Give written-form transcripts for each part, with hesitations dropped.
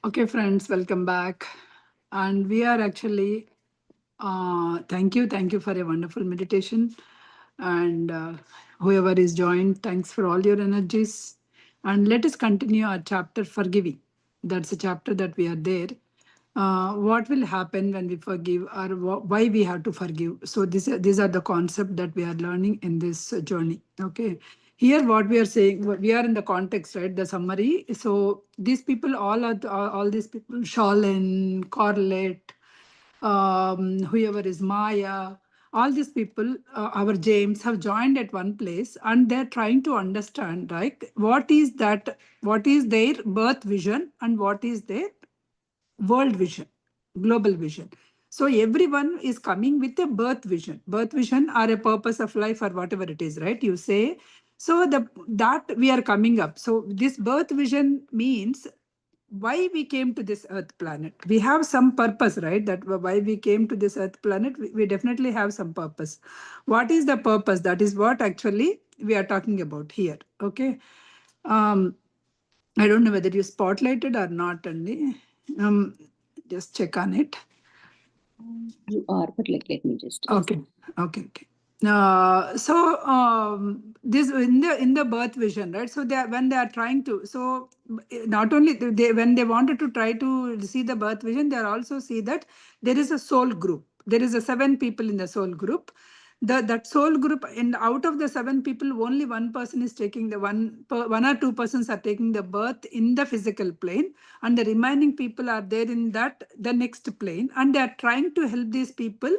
Okay, friends, welcome back. And we are actually, thank you for a wonderful meditation. And whoever is joined, thanks for all your energies. And let us continue our chapter forgiving. That's a chapter that we are there. What will happen when we forgive, or why we have to forgive? So these are the concepts that we are learning in this journey. Okay, here what we are saying, we are in the context, right? The summary. So these people, all these people, Charlene, Corlett, whoever is Maya, all these people, our James, have joined at one place, and they're trying to understand, right? What is their birth vision and what is their world vision, global vision. So everyone is coming with a birth vision or a purpose of life or whatever it is, right? You say, so that we are coming up. So this birth vision means why we came to this earth planet. We have some purpose, right? That why we came to this earth planet, we definitely have some purpose. What is the purpose? That is what actually we are talking about here. Okay. um I don't know whether you spotlighted or not, Andy. Just check on it. You are, but let me just. Okay, okay. So this in the birth vision, right? So when they are trying to, so not only they, when they wanted to try to see the birth vision, they are also see that there is a soul group. There is a 7 people in the soul group. That soul group, and out of the 7 people, only one person is taking the one or two persons are taking the birth in the physical plane, and the remaining people are there in the next plane, and they are trying to help these people,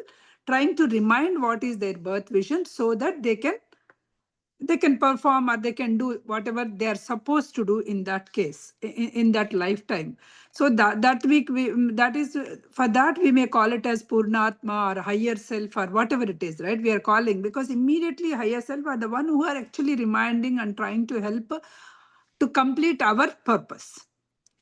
trying to remind what is their birth vision, so that they can perform, or they can do whatever they are supposed to do in that case, in that lifetime. So that is, for that we may call it as Purnatma or higher self or whatever it is, right? We are calling, because immediately higher self are the one who are actually reminding and trying to help to complete our purpose.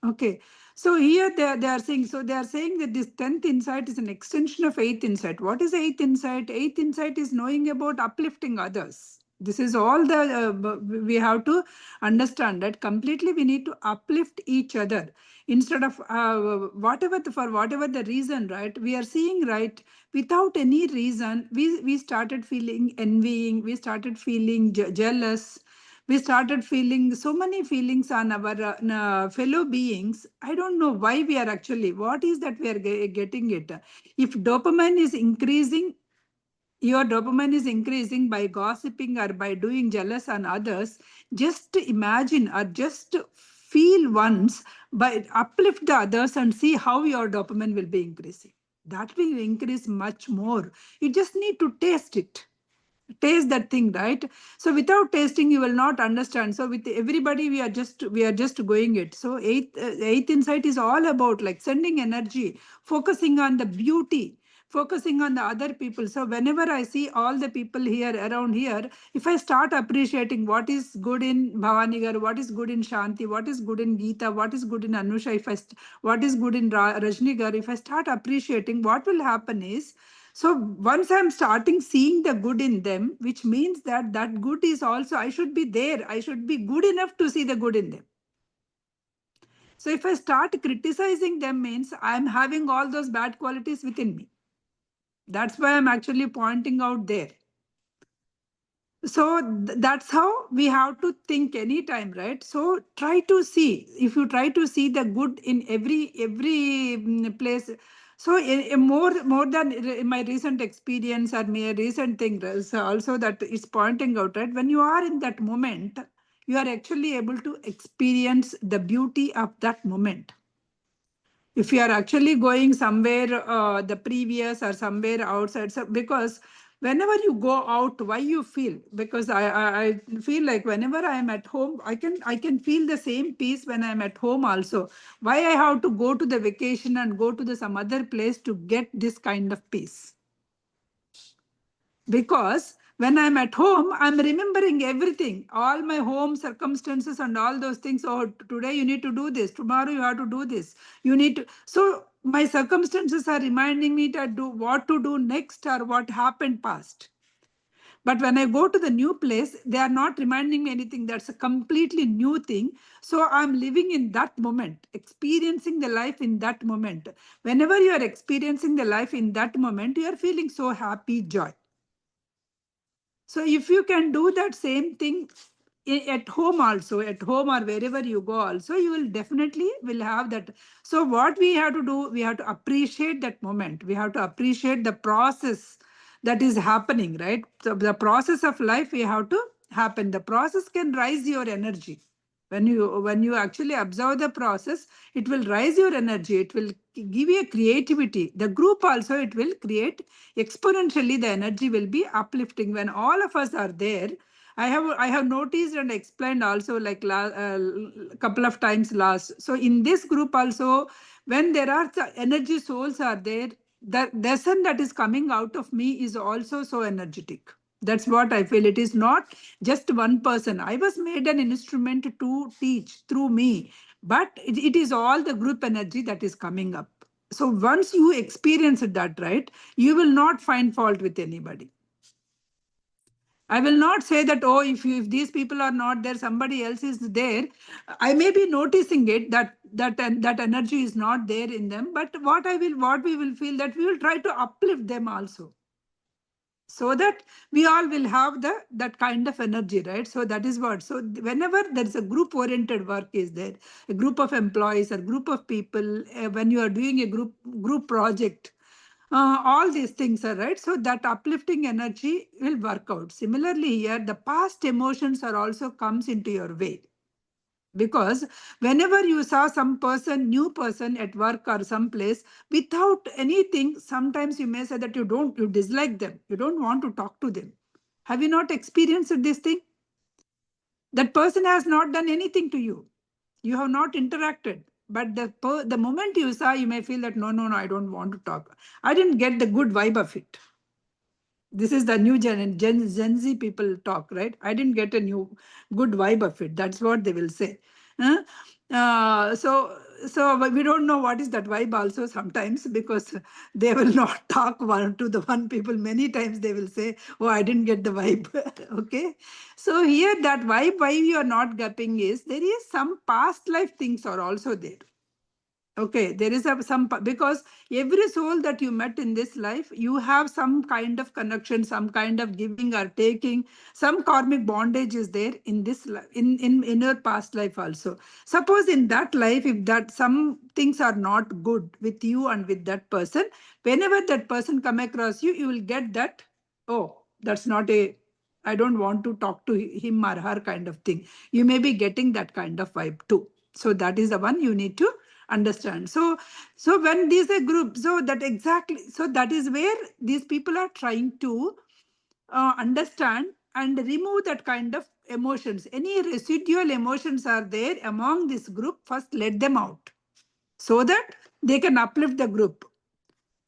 Okay, so here they are saying, so they are saying that this 10th insight is an extension of 8th insight. What is 8th insight? 8th insight is knowing about uplifting others. This is all we have to understand, that completely we need to uplift each other instead of for whatever the reason, right? We are seeing, right, without any reason, we started feeling envying, we started feeling jealous, we started feeling so many feelings on our fellow beings. I don't know why we are actually, what is that we are getting it. If dopamine is increasing, your dopamine is increasing by gossiping or by doing jealous on others, just imagine or just feel once, by uplift the others and see how your dopamine will be increasing. That will increase much more. You just need to taste it, taste that thing, right? So without tasting you will not understand. So with everybody we are just going it. So eighth insight is all about like sending energy, focusing on the beauty, focusing on the other people. So whenever I see all the people here around here, if I start appreciating what is good in Bhavani Gar, what is good in Shanti, what is good in Geeta, what is good in Anusha, what is good in Rajni Gar, if I start appreciating, what will happen is, so once I'm starting seeing the good in them, which means that that good is also, I should be there. I should be good enough to see the good in them. So if I start criticizing them, means I'm having all those bad qualities within me. That's why I'm actually pointing out there. So that's how we have to think anytime, right? So try to see, if you try to see the good in every place. So more than my recent experience or my recent thing is also that is pointing out, right? When you are in that moment, you are actually able to experience the beauty of that moment. If you are actually going somewhere the previous or somewhere outside, so because whenever you go out, why you feel, because I feel like whenever I am at home, I can feel the same peace when I'm at home also. Why I have to go to the vacation and go to the some other place to get this kind of peace? Because when I'm at home, I'm remembering everything, all my home circumstances and all those things. Oh, today you need to do this, tomorrow you have to do this, you need to. So my circumstances are reminding me to do what to do next or what happened past. But when I go to the new place, they are not reminding me anything. That's a completely new thing. So I'm living in that moment, experiencing the life in that moment. Whenever you are experiencing the life in that moment, you are feeling so happy, joy. So if you can do that same thing at home also, at home or wherever you go also, you will definitely will have that. So what we have to do, we have to appreciate that moment. We have to appreciate the process that is happening, right? So the process of life we have to happen. The process can rise your energy. When you actually observe the process, it will rise your energy. It will give you a creativity. The group also, it will create exponentially. The energy will be uplifting when all of us are there. I have noticed and explained also, like couple of times last. So in this group also, when there are the energy souls are there, the lesson that is coming out of me is also so energetic. That's what I feel. It is not just one person. I was made an instrument to teach through me, but it is all the group energy that is coming up. So once you experience that, right, you will not find fault with anybody. I will not say that, oh, if these people are not there, somebody else is there. I may be noticing it that energy is not there in them. But what we will feel that we will try to uplift them also, so that we all will have that kind of energy, right? So that is what. So whenever there is a group oriented work is there, a group of employees or group of people, when you are doing a group project, all these things are right. So that uplifting energy will work out. Similarly here, the past emotions are also comes into your way. Because whenever you saw some person, new person at work or someplace, without anything, sometimes you may say that you dislike them, you don't want to talk to them. Have you not experienced this thing? That person has not done anything to you. You have not interacted. But the moment you saw, you may feel that no, I don't want to talk. I didn't get the good vibe of it. This is the new Gen Z people talk, right? I didn't get a new good vibe of it. That's what they will say. Huh? So we don't know what is that vibe also sometimes, because they will not talk one to the one people. Many times they will say, oh, I didn't get the vibe. Okay. So here that vibe, why you are not getting is there is some past life things are also there. Okay, there is because every soul that you met in this life, you have some kind of connection, some kind of giving or taking, some karmic bondage is there in this in your past life also. Suppose in that life, if that some things are not good with you and with that person, whenever that person come across you, you will get that, oh, that's not a, I don't want to talk to him or her kind of thing. You may be getting that kind of vibe too. So that is the one you need to understand. So when these are groups, so that exactly, so that is where these people are trying to understand and remove that kind of emotions. Any residual emotions are there among this group, first let them out, so that they can uplift the group.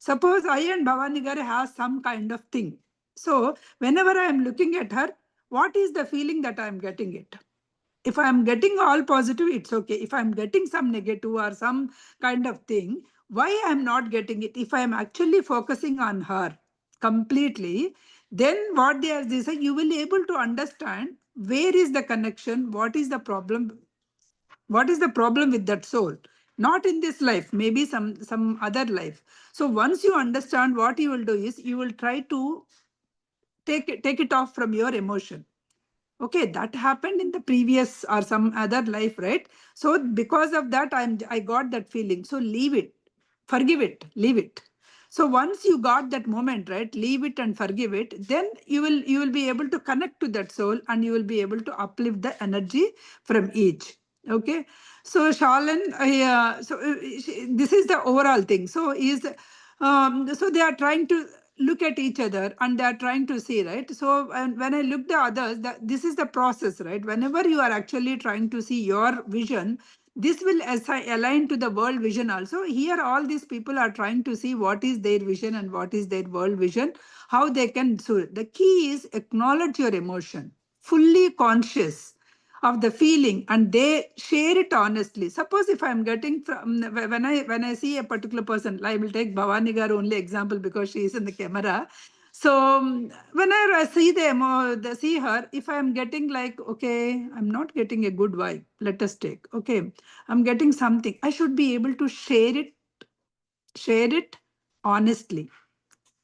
Suppose I and Bhavani Garu have some kind of thing. So whenever I am looking at her, what is the feeling that I am getting it? If I'm getting all positive, it's okay. If I'm getting some negative or some kind of thing, why I'm not getting it? If I'm actually focusing on her completely, then what they say, you will be able to understand where is the connection, what is the problem with that soul. Not in this life, maybe some other life. So once you understand, what you will do is you will try to take it off from your emotion. Okay, that happened in the previous or some other life, right? So because of that, I got that feeling. So leave it, forgive it, leave it. So once you got that moment, right, leave it and forgive it, then you will be able to connect to that soul, and you will be able to uplift the energy from each. Okay. So Shalan, this is the overall thing. So they are trying to look at each other, and they are trying to see, right? So when I look the others, this is the process, right? Whenever you are actually trying to see your vision, this will align to the world vision also. Here all these people are trying to see what is their vision and what is their world vision, how they can. So the key is acknowledge your emotion, fully conscious of the feeling, and they share it honestly. Suppose if I'm getting from, when I see a particular person, I will take Bhavani Garu only example because she is in the camera. So whenever I see see her, if I'm getting like, okay, I'm not getting a good vibe, let us take, okay, I'm getting something, I should be able to share it honestly.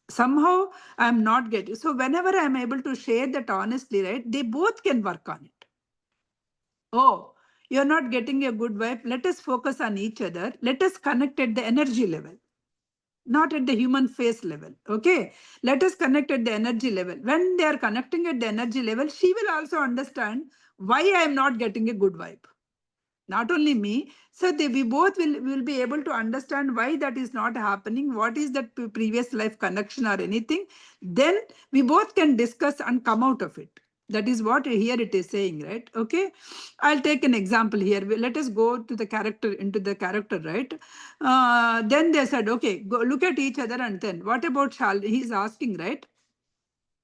Somehow I'm not getting. So whenever I'm able to share that honestly, right, they both can work on it. Oh, you're not getting a good vibe. Let us focus on each other. Let us connect at the energy level, not at the human face level. Okay, let us connect at the energy level. When they are connecting at the energy level, she will also understand why I am not getting a good vibe. Not only me, so we both will be able to understand why that is not happening, what is that previous life connection or anything. Then we both can discuss and come out of it. That is what here it is saying, right? Okay, I'll take an example here. Let us go to the character, into the character, right? Then they said, okay, go look at each other, and then what about shall, he's asking, right?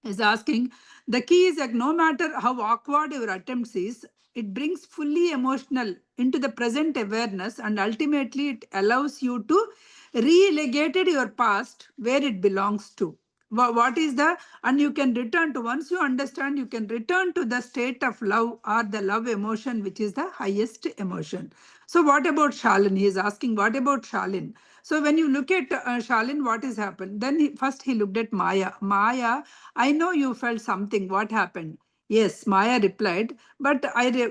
Is asking, the key is that no matter how awkward your attempts is, it brings fully emotional into the present awareness, and ultimately it allows you to relegate your past where it belongs to. What is the, and you can return to, once you understand, you can return to the state of love, or the love emotion, which is the highest emotion. So what about Shalin? He is asking, what about Shalin? So when you look at Shalin, what has happened? Then first he looked at Maya. Maya, I know you felt something. What happened? Yes, Maya replied. But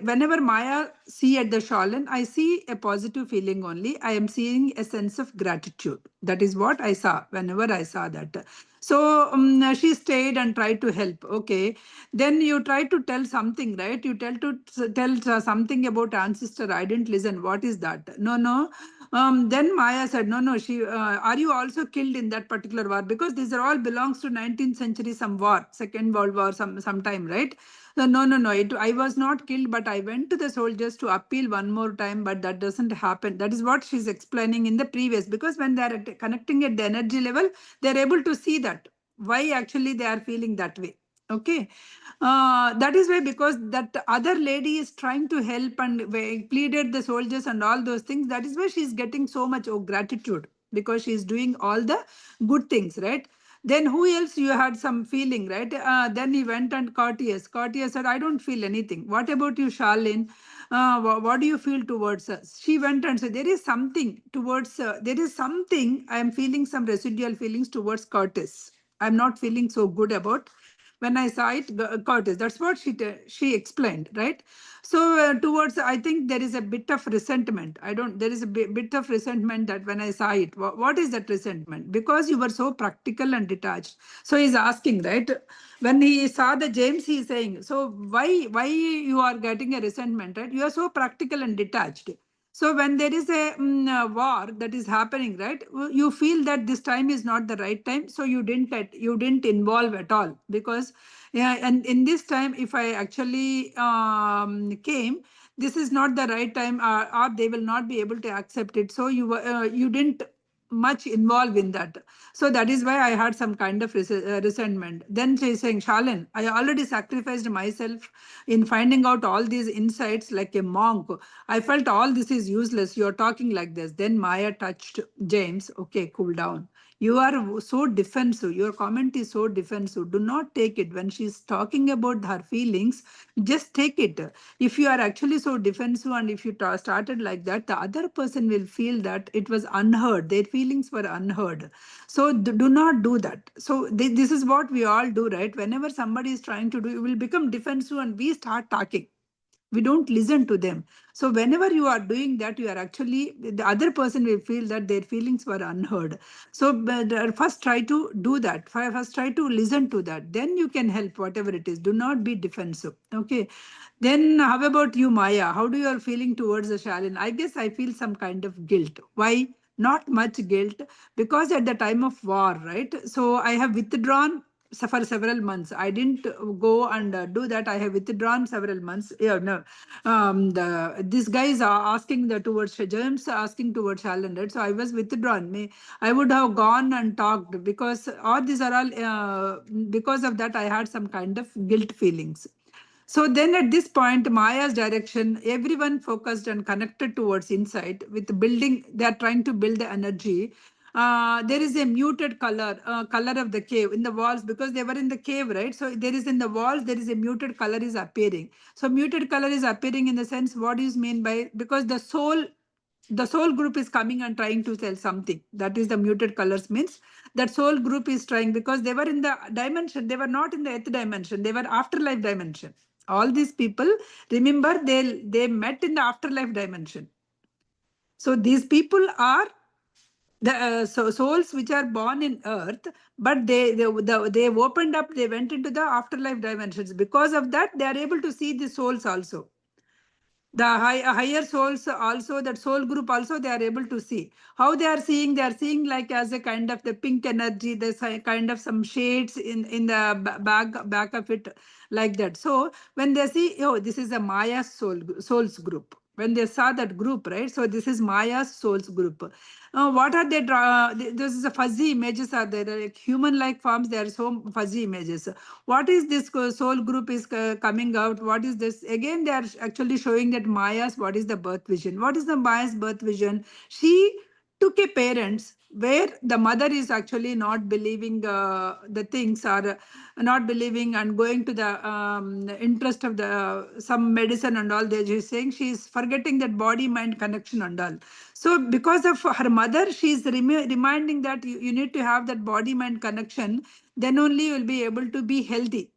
whenever Maya see at the Shalin, I see a positive feeling only. I am seeing a sense of gratitude. That is what I saw whenever I saw that. So she stayed and tried to help. Okay, then you try to tell something, right? You tell something about ancestor. I didn't listen. What is that? No, no. Then Maya said, no, no. She are you also killed in that particular war? Because these are all belongs to 19th century, some war, Second World War, sometime, right? So, no, no, no. I was not killed, but I went to the soldiers to appeal one more time, but that doesn't happen. That is what she's explaining in the previous. Because when they are connecting at the energy level, they are able to see that why actually they are feeling that way. Okay, that is why, because that other lady is trying to help and pleaded the soldiers and all those things. That is why she's getting so much gratitude, because she's doing all the good things, right? Then who else you had some feeling, right? Then he went and Courteous. Courteous said, I don't feel anything. What about you, Charlene? What do you feel towards us? She went and said, there is something towards, there is something, I am feeling some residual feelings towards Curtis. I'm not feeling so good about when I saw it, Curtis. That's what she explained, right? So towards, I think there is a bit of resentment. I don't. There is a bit of resentment that when I saw it, what is that resentment? Because you were so practical and detached. So he's asking, right? When he saw the James, he's saying, so why you are getting a resentment, right? You are so practical and detached. So when there is a war that is happening, right, you feel that this time is not the right time, so you didn't involve at all, because yeah, and in this time, if I actually came, this is not the right time, or they will not be able to accept it. So you didn't much involved in that. So that is why I had some kind of resentment. Then she's saying, Shalin, I already sacrificed myself in finding out all these insights like a monk. I felt all this is useless. You're talking like this. Then Maya touched James. Okay, cool down. You are so defensive. Your comment is so defensive. Do not take it. When she's talking about her feelings, just take it. If you are actually so defensive and if you started like that, the other person will feel that it was unheard. Their feelings were unheard. So do not do that. So this is what we all do, right? Whenever somebody is trying to do, you will become defensive and we start talking. We don't listen to them. So whenever you are doing that, you are actually, the other person will feel that their feelings were unheard. So first try to do that. First try to listen to that. Then you can help whatever it is. Do not be defensive. Okay. Then how about you, Maya? How do you are feeling towards the Shalin? I guess I feel some kind of guilt. Why? Not much guilt, because at the time of war, right? So I have withdrawn for several months. I didn't go and do that. I have withdrawn several months. Yeah, no. This guy is asking the towards James, asking towards Alan, right? So I was withdrawn. I would have gone and talked, because all these are all because of that I had some kind of guilt feelings. So then at this point, Maya's direction, everyone focused and connected towards insight with building, they are trying to build the energy. there is a muted color of the cave in the walls, because they were in the cave, right? So there is in the walls, there is a muted color is appearing. So muted color is appearing in the sense, what is mean by, because the soul group is coming and trying to tell something. That is the muted colors means that soul group is trying, because they were in the dimension, they were not in the earth dimension, they were afterlife dimension. All these people, remember, they met in the afterlife dimension. So these people are the souls which are born in earth, but they opened up, they went into the afterlife dimensions. Because of that, they are able to see the souls also. The higher souls also, that soul group also, they are able to see. How they are seeing? They are seeing like as a kind of the pink energy, there's a kind of some shades in the back of it, like that. So when they see, oh, this is a Maya souls group. When they saw that group, right? So this is Maya's souls group. What are they draw? This is a fuzzy images are there, like human-like forms. There are so fuzzy images. What is this soul group is coming out? What is this? Again, they are actually showing that Maya's, what is the birth vision? What is the Maya's birth vision? She took a parents where the mother is actually not believing the things, or not believing and going to the interest of the some medicine and all. They're saying she is forgetting that body mind connection and all. So because of her mother, she is reminding that you need to have that body mind connection, then only you will be able to be healthy.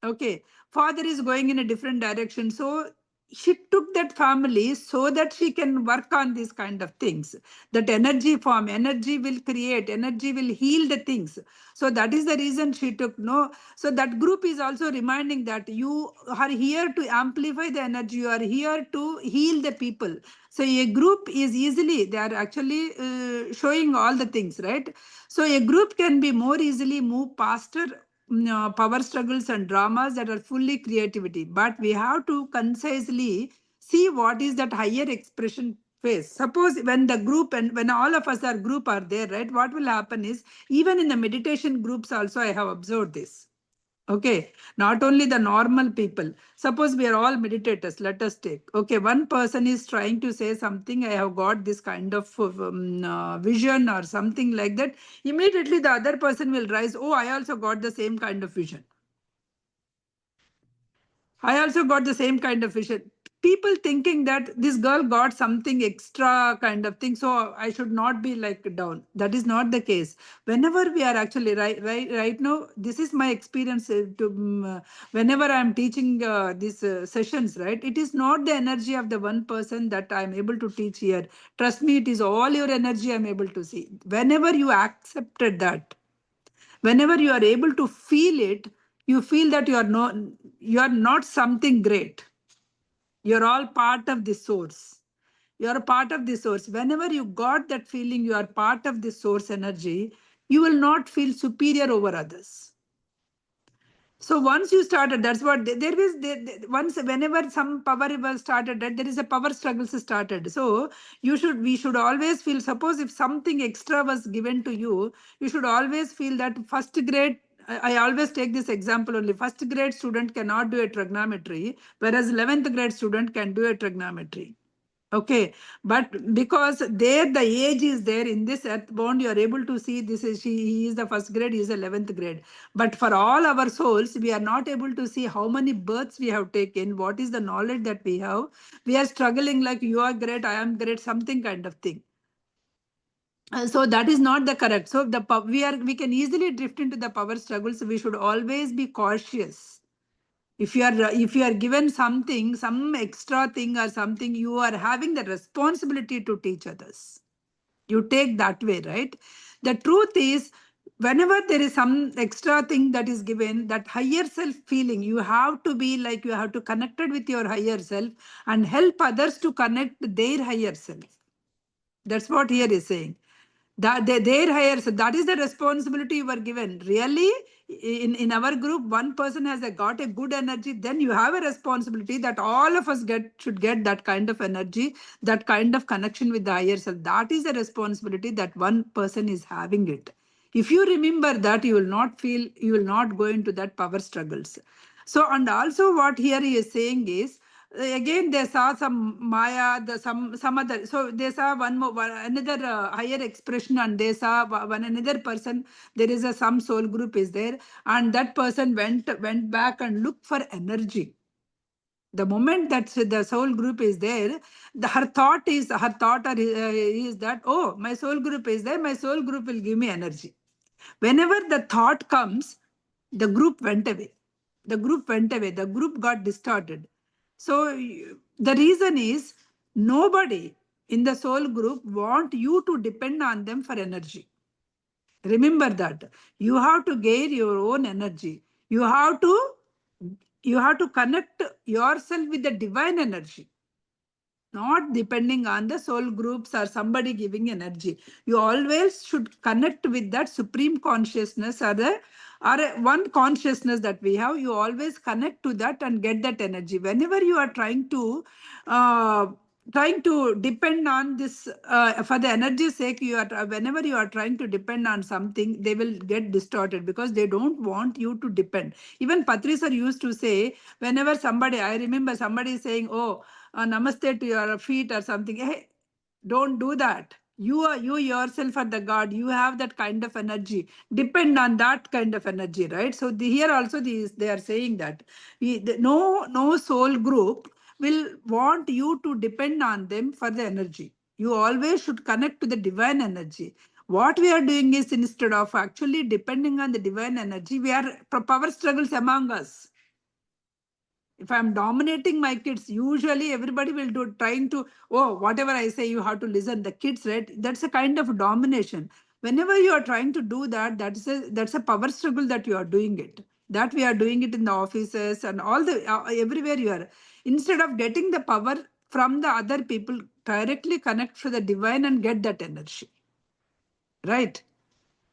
Okay, father is going in a different direction, so she took that family so that she can work on these kind of things. That energy form, energy will create, energy will heal the things. So that is the reason she took. No, so that group is also reminding that you are here to amplify the energy, you are here to heal the people. So a group is easily, they are actually showing all the things, right? So a group can be more easily move faster, power struggles and dramas that are fully creativity. But we have to concisely see what is that higher expression phase. Suppose when the group and when all of us are group are there, right? What will happen is, even in the meditation groups also, I have observed this. Okay, not only the normal people. Suppose we are all meditators, let us take. Okay, one person is trying to say something, I have got this kind of vision or something like that. Immediately the other person will rise, oh, I also got the same kind of vision. I also got the same kind of vision. People thinking that this girl got something extra kind of thing, so I should not be like down. That is not the case. Whenever we are actually right now, this is my experience. Whenever I am teaching these sessions, right, it is not the energy of the one person that I am able to teach here. Trust me, it is all your energy I am able to see. Whenever you accepted that, whenever you are able to feel it, you feel that you are not something great. You're all part of the source. You're a part of the source. Whenever you got that feeling you are part of the source energy, you will not feel superior over others. So once you started, that's what there is. Once, whenever some power was started, that there is a power struggles started. So we should always feel. Suppose if something extra was given to you, you should always feel that first grade. I always take this example only. First grade student cannot do a trigonometry, whereas 11th grade student can do a trigonometry. Okay, but because there the age is there in this earthbound, you are able to see this is he is the first grade, he is 11th grade. But for all our souls, we are not able to see how many births we have taken, what is the knowledge that we have. We are struggling like you are great, I am great, something kind of thing. So that is not the correct. So we can easily drift into the power struggles. We should always be cautious. If you are given something, some extra thing or something, you are having the responsibility to teach others. You take that way, right? The truth is, whenever there is some extra thing that is given, that higher self feeling, you have to be like, you have to connect it with your higher self and help others to connect their higher self. That's what here is saying. That their higher, so that is the responsibility you were given. Really, in our group, one person has got a good energy, then you have a responsibility that all of us should get that kind of energy, that kind of connection with the higher self. That is the responsibility that one person is having it. If you remember that, you will not feel, you will not go into that power struggles. So, and also what here he is saying is, Again, they saw some Maya, some other. So they saw another higher expression, and they saw one another person. There is some soul group is there, and that person went back and looked for energy. The moment that the soul group is there, her thought is that, oh, my soul group is there. My soul group will give me energy. Whenever the thought comes, the group went away. The group went away. The group got distorted. So the reason is nobody in the soul group want you to depend on them for energy. Remember that you have to gain your own energy. You have to connect yourself with the divine energy, not depending on the soul groups or somebody giving energy. You always should connect with that supreme consciousness, or one consciousness that we have. You always connect to that and get that energy. Whenever you are uh, trying to depend on this for the energy's sake, whenever you are trying to depend on something, they will get distorted because they don't want you to depend. Even Patri sir used to say, whenever somebody, I remember somebody saying, oh, namaste to your feet or something. Hey, don't do that. You yourself are the God. You have that kind of energy. Depend on that kind of energy, right? So here also they are saying that no soul group will want you to depend on them for the energy. You always should connect to the divine energy. What we are doing is, instead of actually depending on the divine energy, we are power struggles among us. If I'm dominating my kids, usually everybody will do trying to, oh, whatever I say, you have to listen. The kids, right? That's a kind of domination. Whenever you are trying to do that, that's a power struggle that you are doing it. That we are doing it in the offices and all the everywhere you are. Instead of getting the power from the other people, directly connect to the divine and get that energy. Right?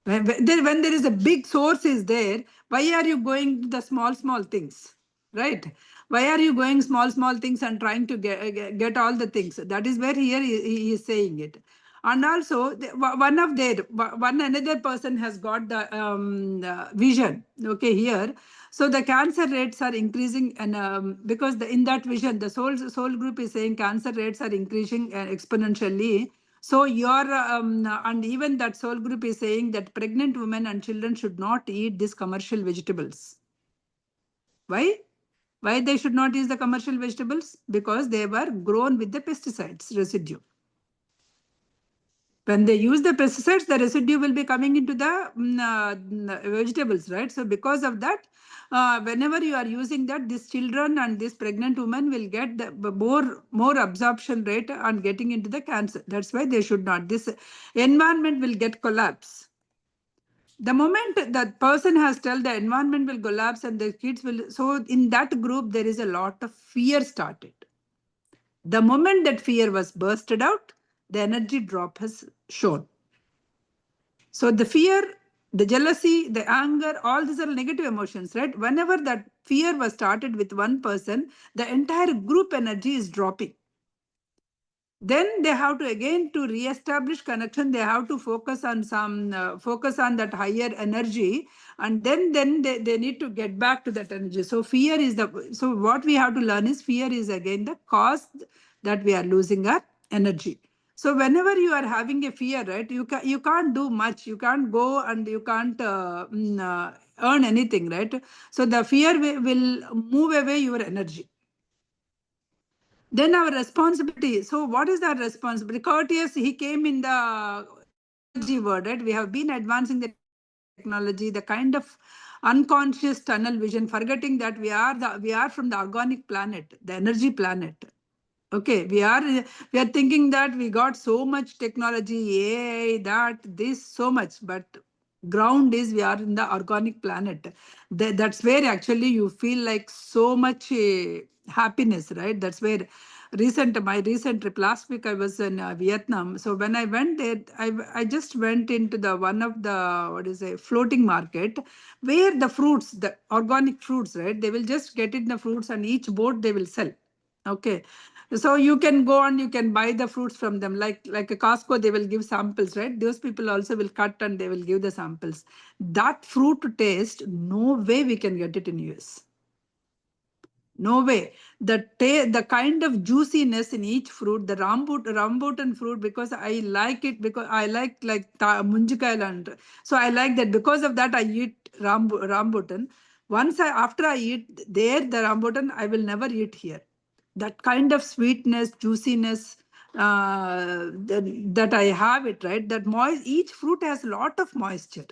When there is a big source is there, why are you going to the small things, right? Why are you going small things and trying to get all the things? That is where here he is saying it. And also one another person has got the vision, okay, here. So the cancer rates are increasing, and because in that vision the soul group is saying cancer rates are increasing exponentially. So and even that soul group is saying that pregnant women and children should not eat these commercial vegetables. Why? Why they should not eat the commercial vegetables? Because they were grown with the pesticides residue. When they use the pesticides, the residue will be coming into the vegetables, right? So because of that, whenever you are using that, these children and this pregnant woman will get the more absorption rate and getting into the cancer. That's why they should not. This environment will get collapse. The moment that person has told the environment will collapse and the kids will, so in that group there is a lot of fear started. The moment that fear was bursted out, the energy drop has shown. So the fear, the jealousy, the anger, all these are negative emotions, right? Whenever that fear was started with one person, the entire group energy is dropping. Then they have to again to re-establish connection. They have to focus on focus on that higher energy, and then they need to get back to that energy. So fear is so what we have to learn is fear is again the cause that we are losing our energy. So whenever you are having a fear, right, you can't do much. You can't go and you can't earn anything, right? So the fear will move away your energy. Then our responsibility. So what is our responsibility? Courteous, he came in the technology word, right? We have been advancing the technology, the kind of unconscious tunnel vision, forgetting that we are from the organic planet, the energy planet. Okay, we are thinking that we got so much technology, AI, this so much, but ground is we are in the organic planet. That's where actually you feel like so much happiness, right? That's where my recent trip last week I was in Vietnam. So when I went there, I just went into the one of the floating market where the fruits, the organic fruits, right? They will just get in the fruits and each boat they will sell. Okay, so you can go and you can buy the fruits from them, like a Costco. They will give samples, right? Those people also will cut and they will give the samples. That fruit taste, no way we can get it in US. No way. The kind of juiciness in each fruit, the rambutan fruit, because I like it, because I like munjikayal, and so I like that. Because of that, I eat rambutan. Once after I eat there the rambutan, I will never eat here. That kind of sweetness, juiciness, that I have it, right? That moist. Each fruit has a lot of moisture.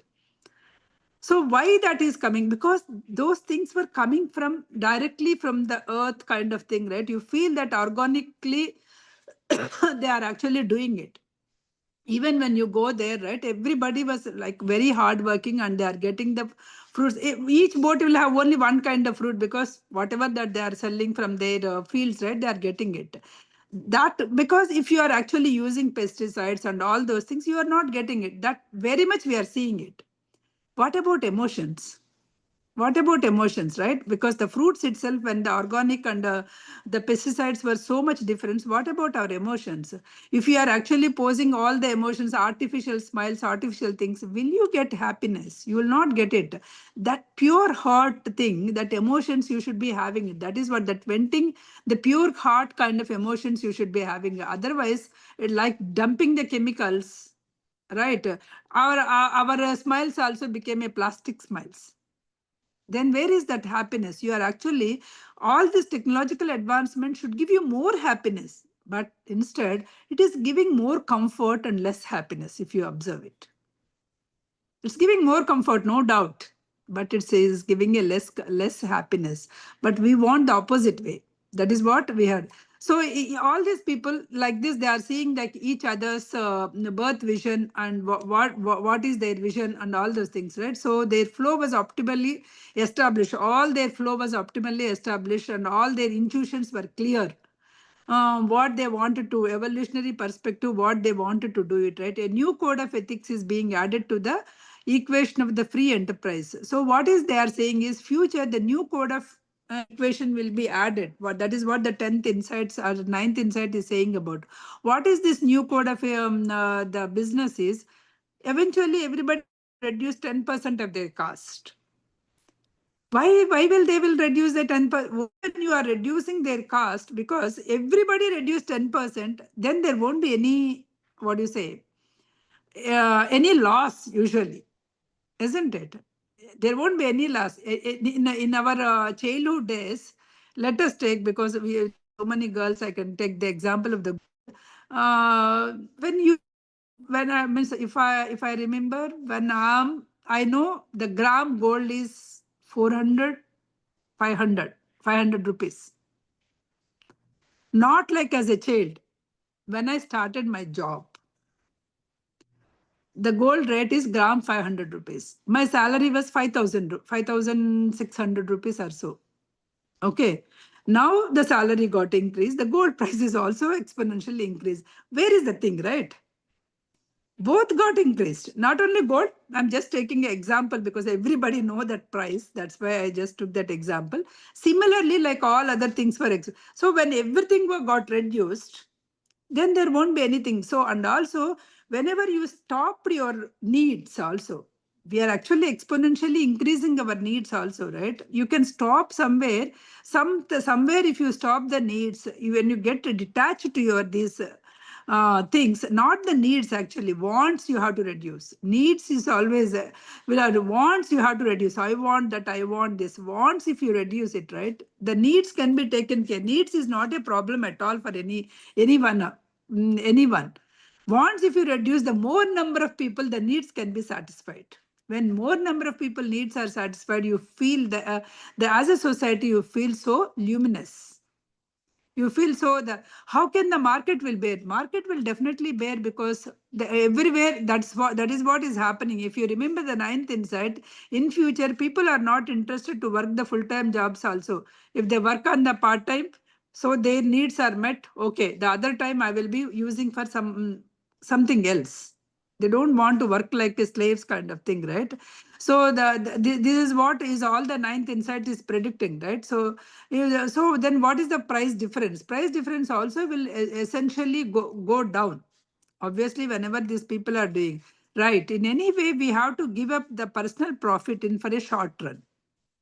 So why that is coming? Because those things were coming from directly from the earth, kind of thing, right? You feel that organically they are actually doing it. Even when you go there, right, everybody was like very hardworking, and they are getting the fruits. Each boat will have only one kind of fruit, because whatever that they are selling from their fields, right, they are getting it. That, because if you are actually using pesticides and all those things, you are not getting it. That very much we are seeing it. What about emotions? What about emotions, right? Because the fruits itself, when the organic and the pesticides were so much different, what about our emotions? If you are actually posing all the emotions, artificial smiles, artificial things, will you get happiness? You will not get it. That pure heart thing, that emotions, you should be having it. That is what that venting, the pure heart kind of emotions you should be having. Otherwise, it like dumping the chemicals, right? Our smiles also became a plastic smiles. Then where is that happiness? You are actually, all this technological advancement should give you more happiness, but instead it is giving more comfort and less happiness, if you observe it. It's giving more comfort, no doubt, but it says giving a less happiness. But we want the opposite way. That is what we had. So all these people like this, they are seeing like each other's birth vision, and what is their vision and all those things, right? So their flow was optimally established. All their flow was optimally established, and all their intuitions were clear, what they wanted to, evolutionary perspective, what they wanted to do it, right? A new code of ethics is being added to the equation of the free enterprise. So what is they are saying is future, the new code of equation will be added. What that is what the 10th insights or ninth insight is saying about. What is this new code of the business is, eventually everybody reduce 10% of their cost. Why will they will reduce the 10%? When you are reducing their cost, because everybody reduce 10%, then there won't be any, what do you say, any loss usually, isn't it? There won't be any loss. In our childhood days, let us take, because we have so many girls, I can take the example of the when you when I means, if I remember, when I know the gram gold is 400, 500 rupees. Not like as a child. When I started my job, the gold rate is gram 500 rupees. My salary was 5,600 rupees or so. Okay. Now the salary got increased. The gold price is also exponentially increased. Where is the thing, right? Both got increased. Not only gold, I'm just taking an example because everybody know that price. That's why I just took that example. Similarly, like all other things were, so when everything got reduced, then there won't be anything. So, and also, whenever you stop your needs also, we are actually exponentially increasing our needs also, right? You can stop somewhere. Somewhere if you stop the needs, when you get detached to your these things, not the needs, actually wants, you have to reduce. Needs is always wants, you have to reduce. I want that, I want this. Wants, if you reduce it, right, the needs can be taken care. Needs is not a problem at all for anyone. Anyone wants, if you reduce the more number of people, the needs can be satisfied. When more number of people needs are satisfied, you feel the as a society, you feel so luminous. You feel so, the how can the market will bear? Market will definitely bear, because everywhere, that is what is happening. If you remember the ninth insight, in future people are not interested to work the full-time jobs also. If they work on the part-time, so their needs are met, okay, the other time I will be using for something else. They don't want to work like slaves, kind of thing, right? So this is what is all the ninth insight is predicting, right? So so then what is the price difference? Price difference also will essentially go down. Obviously, whenever these people are doing right, in any way, we have to give up the personal profit in for a short run.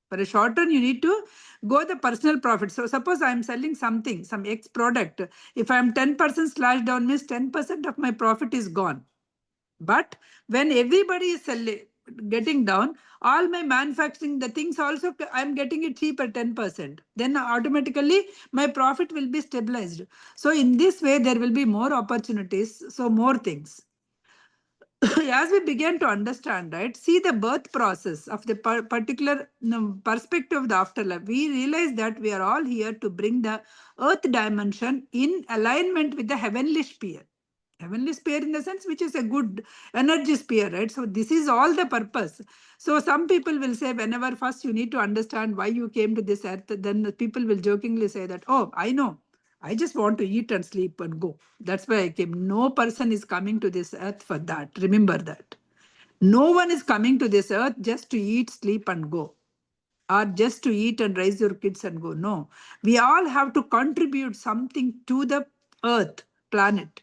For a short run, you need to go the personal profit. So suppose I'm selling something, some X product. If I'm 10% slash down, means 10% of my profit is gone. But when everybody is selling, getting down, all my manufacturing, the things also, I'm getting it cheaper 10%. Then automatically my profit will be stabilized. So in this way, there will be more opportunities. So more things. As we begin to understand, right, see the birth process of the particular perspective of the afterlife, we realize that we are all here to bring the earth dimension in alignment with the heavenly sphere. Heavenly sphere in the sense which is a good energy sphere, right? So this is all the purpose. So some people will say, whenever first you need to understand why you came to this earth, then the people will jokingly say that, oh, I know. I just want to eat and sleep and go. That's why I came. No person is coming to this earth for that. Remember that. No one is coming to this earth just to eat, sleep, and go, or just to eat and raise your kids and go. No. We all have to contribute something to the earth, planet.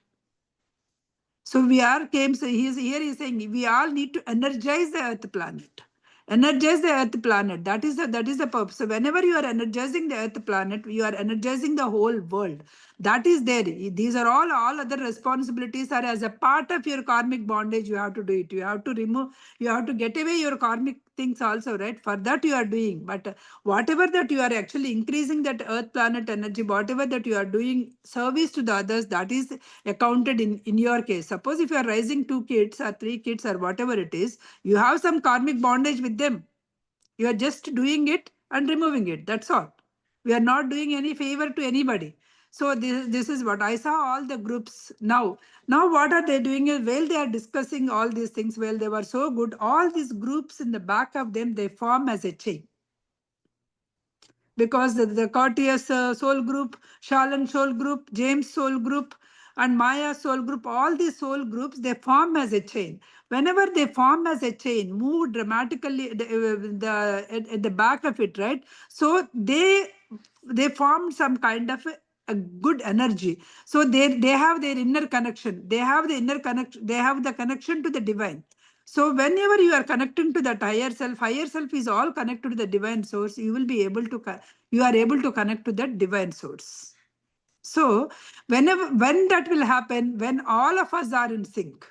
So we are came. So he's saying we all need to energize the earth planet. Energize the earth planet. That is the purpose. So whenever you are energizing the earth planet, you are energizing the whole world. That is there. These are all other responsibilities are as a part of your karmic bondage. You have to do it. You have to remove. You have to get away your karmic things also, right? For that you are doing. But whatever that you are actually increasing that earth planet energy, whatever that you are doing service to the others, that is accounted in your case. Suppose if you are raising 2 kids or 3 kids or whatever it is, you have some karmic bondage with them. You are just doing it and removing it. That's all. We are not doing any favor to anybody. So this is what I saw all the groups now. Now what are they doing? Well, they are discussing all these things. Well, they were so good. All these groups in the back of them, they form as a chain. Because the Courteous soul group, Shalan soul group, James soul group, and Maya soul group, all these soul groups, they form as a chain. Whenever they form as a chain, move dramatically at the back of it, right? So they form some kind of a good energy. So they have their inner connection. They have the inner connection. They have the connection to the divine. So whenever you are connecting to that higher self is all connected to the divine source. You will be able to you are able to connect to that divine source. So when that will happen, when all of us are in sync.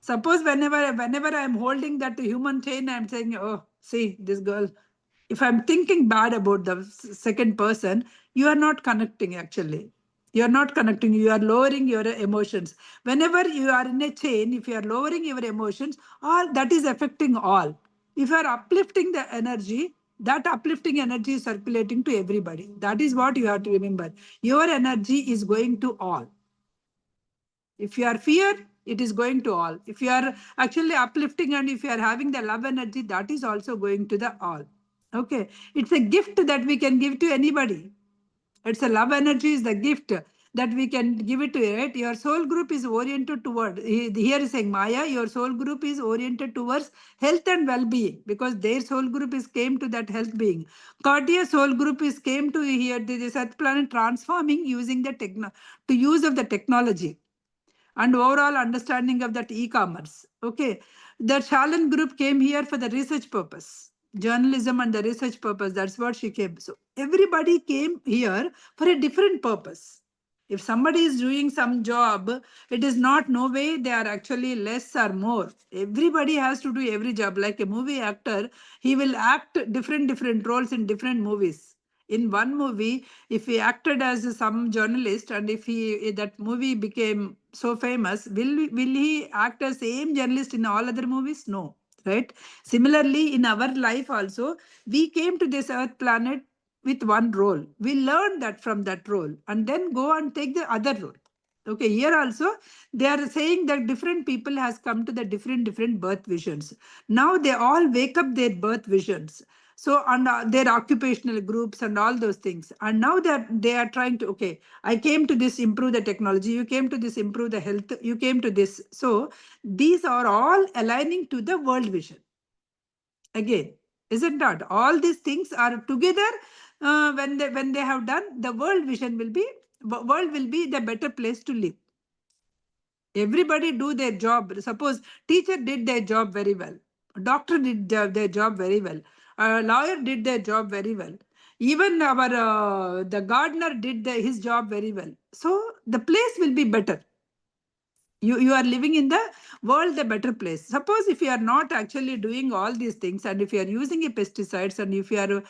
Suppose whenever I am holding that human chain, I am saying, oh, see this girl. If I'm thinking bad about the second person, you are not connecting actually. You are not connecting. You are lowering your emotions. Whenever you are in a chain, if you are lowering your emotions, all that is affecting all. If you are uplifting the energy, that uplifting energy is circulating to everybody. That is what you have to remember. Your energy is going to all. If you are fear, it is going to all. If you are actually uplifting and if you are having the love energy, that is also going to the all. Okay. It's a gift that we can give to anybody. It's a love energy is the gift that we can give it to you, right? Your soul group is oriented toward, here is saying Maya, your soul group is oriented towards health and well-being because their soul group is came to that health being. Cardia soul group is came to here, this earth planet transforming using the to use of the technology and overall understanding of that e-commerce. Okay, the Shalan group came here for the research purpose, journalism and the research purpose. That's what she came. So everybody came here for a different purpose. If somebody is doing some job, it is not no way they are actually less or more. Everybody has to do every job. Like a movie actor, he will act different roles in different movies. In one movie, if he acted as some journalist and if that movie became so famous, will he act as same journalist in all other movies? No, right? Similarly, in our life also, we came to this earth planet with one role. We learn that from that role and then go and take the other role. Okay, here also they are saying that different people has come to the different birth visions. Now they all wake up their birth visions. So on their occupational groups and all those things. And now they are trying to, okay, I came to this improve the technology. You came to this improve the health. You came to this. So these are all aligning to the world vision. Again, is it not? All these things are together. When they have done, the world vision world will be the better place to live. Everybody do their job. Suppose teacher did their job very well. Doctor did their job very well. A lawyer did their job very well. Even our the gardener did his job very well. So the place will be better. You are living in the world a better place. Suppose if you are not actually doing all these things, and if you are using a pesticides, and if you are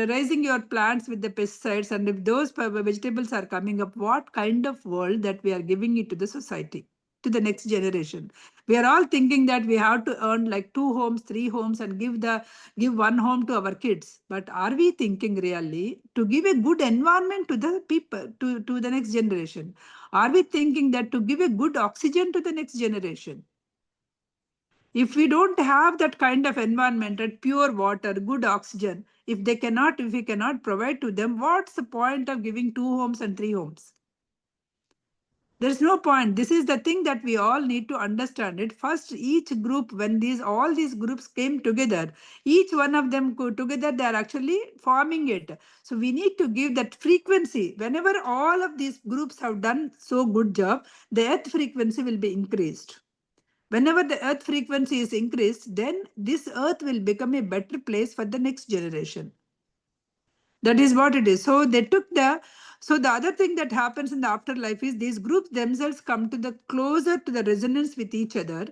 raising your plants with the pesticides, and if those vegetables are coming up, what kind of world that we are giving it to the society, to the next generation? We are all thinking that we have to earn like 2 homes, 3 homes, and give one home to our kids. But are we thinking really to give a good environment to the people, to the next generation? Are we thinking that to give a good oxygen to the next generation? If we don't have that kind of environment and pure water, good oxygen, if we cannot provide to them, what's the point of giving 2 homes and 3 homes? There's no point. This is the thing that we all need to understand it. First, each group, when all these groups came together, each one of them go together, they are actually forming it. So we need to give that frequency. Whenever all of these groups have done so good job, the earth frequency will be increased. Whenever the earth frequency is increased, then this earth will become a better place for the next generation. That is what it is. So they took so the other thing that happens in the afterlife is these groups themselves come to the closer to the resonance with each other.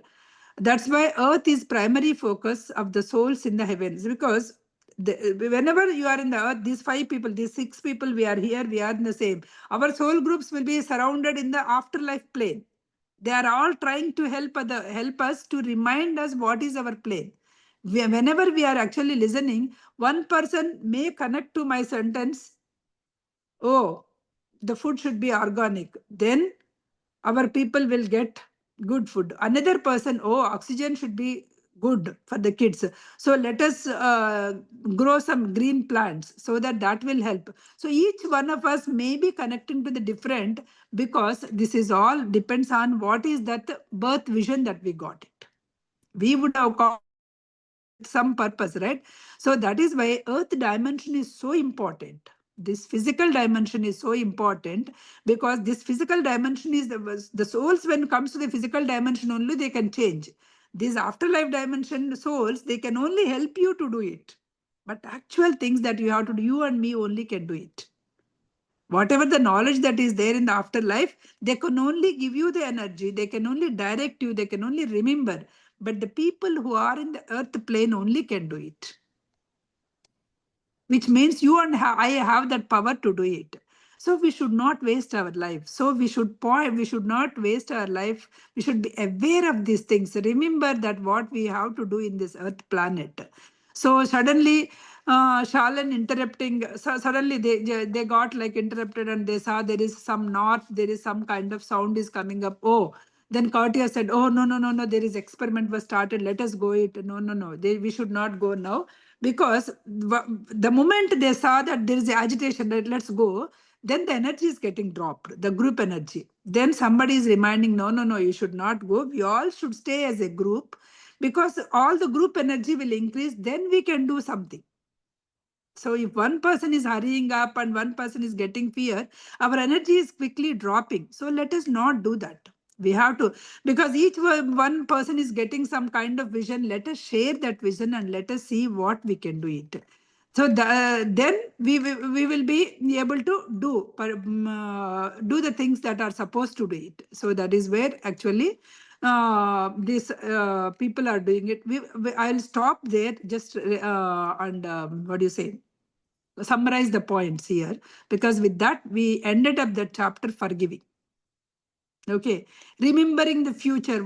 That's why earth is primary focus of the souls in the heavens, because whenever you are in the earth, these 5 people, these 6 people, we are here, we are in the same. Our soul groups will be surrounded in the afterlife plane. They are all trying to help us to remind us what is our plane. Whenever we are actually listening, one person may connect to my sentence, oh, the food should be organic. Then our people will get good food. Another person, oh, oxygen should be good for the kids. So let us grow some green plants so that will help. So each one of us may be connecting to the different, because this is all depends on what is that birth vision that we got it. We would have got some purpose, right? So that is why earth dimension is so important. This physical dimension is so important, because this physical dimension is the souls. When it comes to the physical dimension only, they can change. These afterlife dimension souls, they can only help you to do it. But actual things that you have to do, you and me only can do it. Whatever the knowledge that is there in the afterlife, they can only give you the energy, they can only direct you, they can only remember. But the people who are in the earth plane only can do it. Which means you and I have that power to do it. So we should not waste our life. So we should not waste our life. We should be aware of these things. Remember that what we have to do in this earth planet. So suddenly, Shalan interrupting, suddenly they got like interrupted, and they saw there is some north, there is some kind of sound is coming up. Oh, then Kautia said, oh, no, no, no, no, there is experiment was started. Let us go it. No, no, no, we should not go now, because the moment they saw that there is agitation, that let's go, then the energy is getting dropped, the group energy. Then somebody is reminding, no, no, no, you should not go. We all should stay as a group, because all the group energy will increase. Then we can do something. So if one person is hurrying up and one person is getting fear, our energy is quickly dropping. So let us not do that. We have to, because each one person is getting some kind of vision. Let us share that vision and let us see what we can do it. So then we will be able to do the things that are supposed to do it. So that is where actually these people are doing it. I'll stop there, just and what do you say? Summarize the points here, because with that we ended up the chapter forgiving. Okay, remembering the future,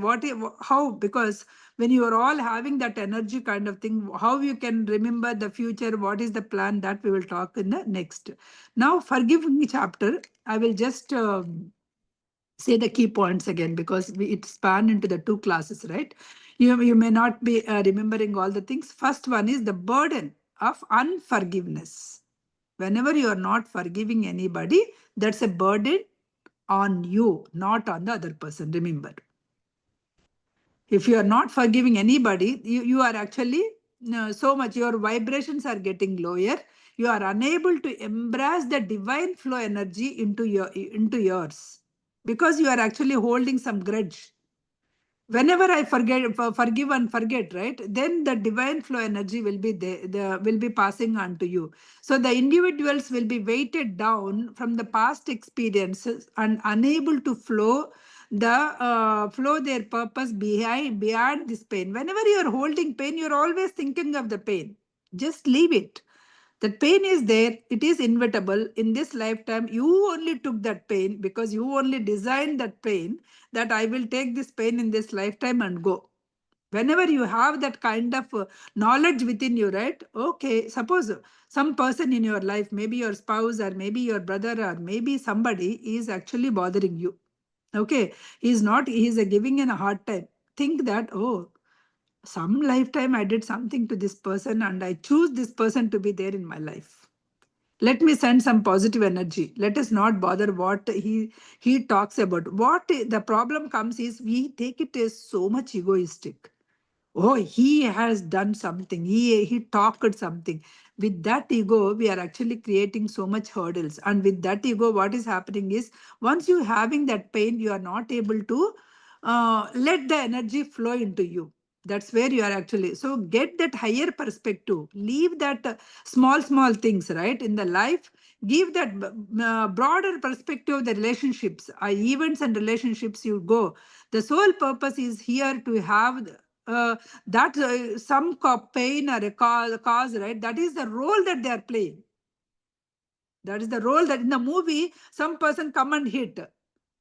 how, because when you are all having that energy kind of thing, how you can remember the future, what is the plan, that we will talk in the next. Now forgiving chapter, I will just say the key points again, because it span into the 2 classes, right? You may not be remembering all the things. First one is the burden of unforgiveness. Whenever you are not forgiving anybody, that's a burden on you, not on the other person. Remember, if you are not forgiving anybody, you are actually so much, your vibrations are getting lower. You are unable to embrace the divine flow energy into yours, because you are actually holding some grudge. whenever I forgive and forget, right, then the divine flow energy will be there, will be passing on to you. So the individuals will be weighted down from the past experiences and unable to flow their purpose beyond this pain. Whenever you are holding pain, you're always thinking of the pain. Just leave it. That pain is there, it is inevitable. In this lifetime, you only took that pain because you only designed that pain, that I will take this pain in this lifetime and go. Whenever you have that kind of knowledge within you, right? Okay, suppose some person in your life, maybe your spouse or maybe your brother or maybe somebody is actually bothering you. Okay, he's not, he's giving in a hard time. Think that, oh, some lifetime I did something to this person and I choose this person to be there in my life. Let me send some positive energy. Let us not bother what he talks about. What the problem comes is we take it as so much egoistic. Oh, he has done something. He talked something. With that ego, we are actually creating so much hurdles. And with that ego, what is happening is once you having that pain, you are not able to let the energy flow into you. That's where you are actually. So get that higher perspective. Leave that small things, right, in the life. Give that broader perspective of the relationships, events and relationships you go. The sole purpose is here to have that some pain or a cause, right? That is the role that they are playing. That is the role that in the movie, some person come and hit.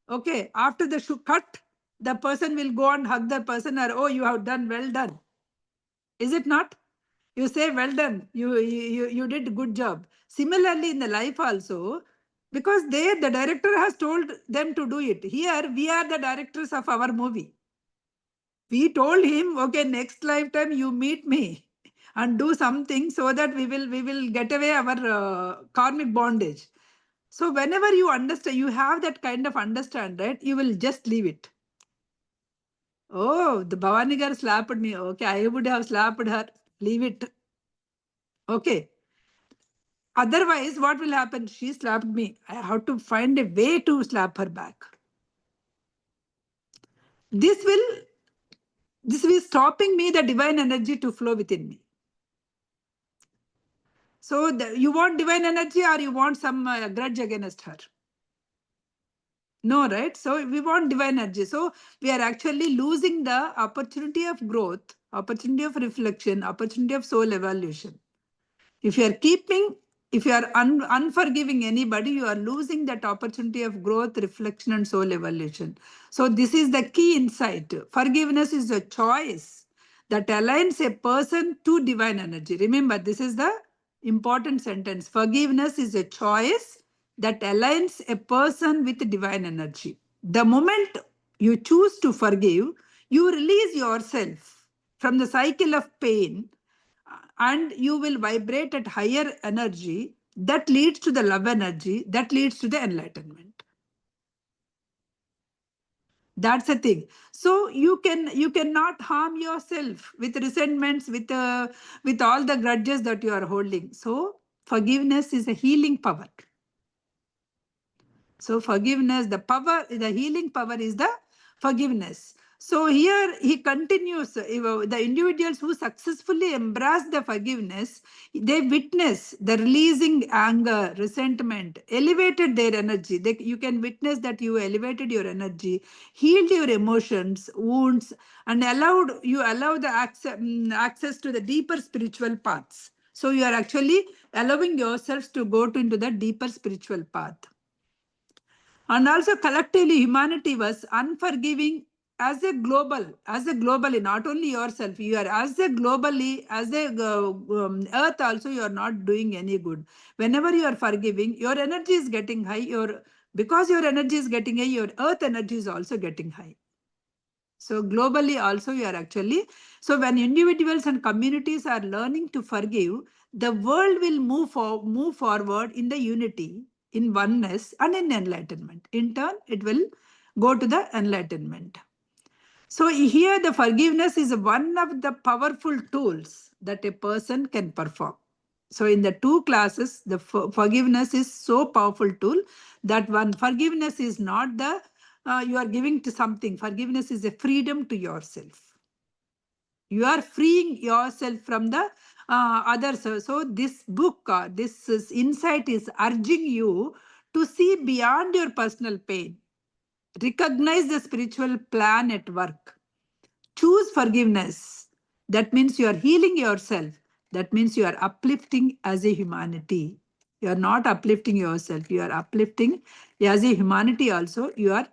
Okay, after the cut, the person will go and hug the person or, oh, you have done, well done. Is it not? You say, well done, you did good job. Similarly, in the life also, because the director has told them to do it. Here, we are the directors of our movie. We told him, okay, next lifetime you meet me and do something so that we will get away our karmic bondage. So whenever you understand, you have that kind of understand, right? You will just leave it. Oh, the Bhavani girl slapped me. Okay, I would have slapped her. Leave it. Okay. Otherwise, what will happen? She slapped me. I have to find a way to slap her back. This will this will stopping me the divine energy to flow within me. So you want divine energy or you want some grudge against her? No, right? So we want divine energy. So we are actually losing the opportunity of growth, opportunity of reflection, opportunity of soul evolution. If you are keeping, if you are unforgiving anybody, you are losing that opportunity of growth, reflection, and soul evolution. So this is the key insight. Forgiveness is a choice that aligns a person to divine energy. Remember, this is the important sentence. Forgiveness is a choice that aligns a person with divine energy. The moment you choose to forgive, you release yourself from the cycle of pain and you will vibrate at higher energy that leads to the love energy that leads to the enlightenment. That's the thing. So you cannot harm yourself with resentments, with all the grudges that you are holding. So forgiveness is a healing power. So forgiveness, the healing power is the forgiveness. So here he continues, the individuals who successfully embrace the forgiveness, they witness the releasing anger, resentment, elevated their energy. You can witness that you elevated your energy, healed your emotions, wounds, and allow the access to the deeper spiritual paths. So you are actually allowing yourselves to go into the deeper spiritual path. And also collectively, humanity was unforgiving globally, not only yourself, you are as a earth also, you are not doing any good. Whenever you are forgiving, your energy is getting high, because your energy is getting high, your earth energy is also getting high. So globally also you are actually, so when individuals and communities are learning to forgive, the world will move forward in the unity, in oneness and in enlightenment. In turn, it will go to the enlightenment. So here the forgiveness is one of the powerful tools that a person can perform. So in the two classes, the forgiveness is so powerful tool that one forgiveness is not the you are giving to something. Forgiveness is a freedom to yourself. You are freeing yourself from the others. So this book, insight is urging you to see beyond your personal pain. Recognize the spiritual plan at work. Choose forgiveness. That means you are healing yourself. That means you are uplifting as a humanity. You are not uplifting yourself. You are uplifting as a humanity also. You are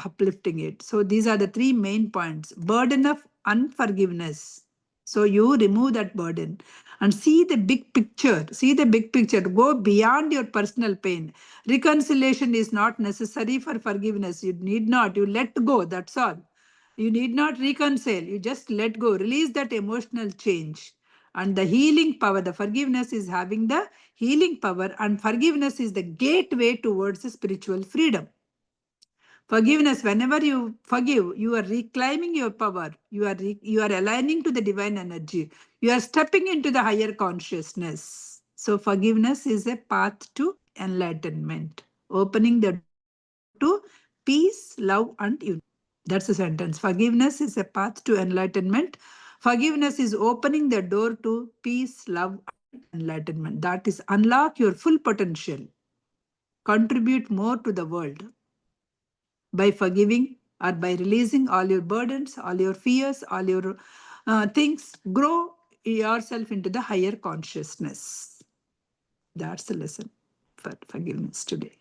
uplifting it. So these are the three main points. Burden of unforgiveness. So you remove that burden and see the big picture. See the big picture. Go beyond your personal pain. Reconciliation is not necessary for forgiveness. You need not. You let go. That's all. You need not reconcile. You just let go. Release that emotional change. And the healing power, the forgiveness is having the healing power, and forgiveness is the gateway towards the spiritual freedom. Forgiveness, whenever you forgive, you are reclaiming your power. You are aligning to the divine energy. You are stepping into the higher consciousness. So forgiveness is a path to enlightenment, opening the door to peace, love, and unity. That's a sentence. Forgiveness is a path to enlightenment. Forgiveness is opening the door to peace, love, and enlightenment. That is unlock your full potential. Contribute more to the world by forgiving or by releasing all your burdens, all your fears, all your things. Grow yourself into the higher consciousness. That's the lesson for forgiveness today.